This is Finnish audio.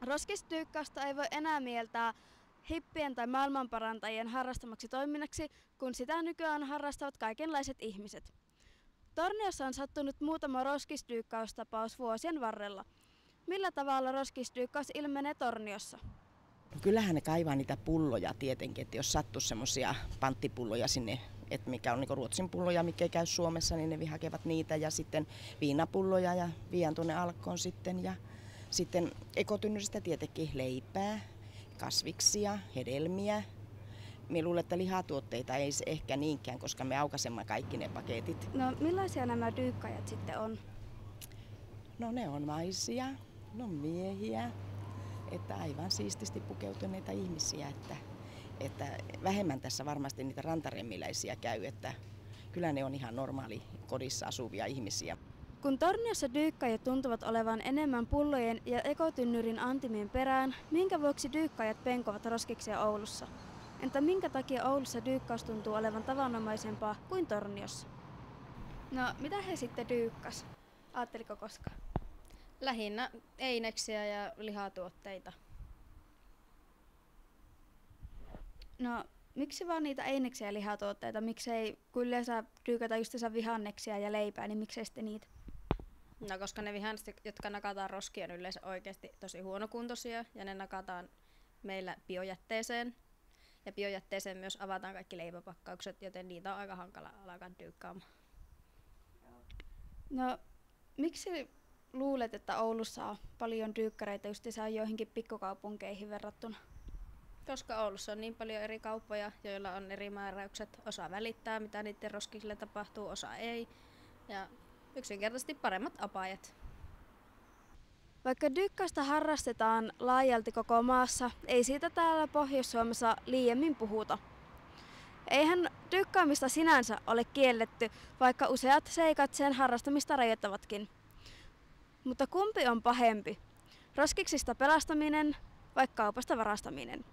Roskistyykkausta ei voi enää mieltää hippien tai maailmanparantajien harrastamaksi toiminnaksi, kun sitä nykyään harrastavat kaikenlaiset ihmiset. Torniossa on sattunut muutama roskistyykkaustapaus vuosien varrella. Millä tavalla roskistyykkaus ilmenee Torniossa? Kyllähän ne kaivaa niitä pulloja tietenkin, että jos sattuu semmoisia panttipulloja sinne, että mikä on niin Ruotsin pulloja, mikä ei käy Suomessa, niin ne hakevat niitä ja sitten viinapulloja ja viedään tuonne Alkkoon sitten. Ja sitten ekotynnyristä tietenkin leipää, kasviksia, hedelmiä. Minä luulen, että lihatuotteita ei se ehkä niinkään, koska me aukaisemme kaikki ne paketit. No millaisia nämä dyykkaajat sitten on? No ne on naisia, ne on miehiä, että aivan siististi pukeutuneita ihmisiä, että vähemmän tässä varmasti niitä rantaremmiläisiä käy, että kyllä ne on ihan normaali kodissa asuvia ihmisiä. Kun Torniossa dyykkaajat tuntuvat olevan enemmän pullojen ja ekotynnyrin antimien perään, minkä vuoksi dyykkaajat penkovat roskiksia Oulussa? Entä minkä takia Oulussa dyykkaus tuntuu olevan tavanomaisempaa kuin Torniossa? No, mitä he sitten dyykkas? Aatteliko koskaan? Lähinnä eineksiä ja lihatuotteita. No, miksi vaan niitä eineksiä ja lihatuotteita? Miksei kun yleensä dyykätä just vihanneksia ja leipää, niin miksei sitten niitä? No, koska ne vihannekset, jotka nakataan roskiin, on yleensä oikeasti tosi huonokuntoisia ja ne nakataan meillä biojätteeseen. Ja biojätteeseen myös avataan kaikki leipäpakkaukset, joten niitä on aika hankala alkaa dyykkaamaan. No, miksi luulet, että Oulussa on paljon dyykkäreitä just joihinkin pikkukaupunkeihin verrattuna? Koska Oulussa on niin paljon eri kauppoja, joilla on eri määräykset. Osa välittää, mitä niiden roskisille tapahtuu, osa ei. Ja yksinkertaisesti paremmat apajat. Vaikka dyykkäystä harrastetaan laajalti koko maassa, ei siitä täällä Pohjois-Suomessa liiemmin puhuta. Eihän dyykkaamista sinänsä ole kielletty, vaikka useat seikat sen harrastamista rajoittavatkin. Mutta kumpi on pahempi? Roskiksista pelastaminen vai kaupasta varastaminen?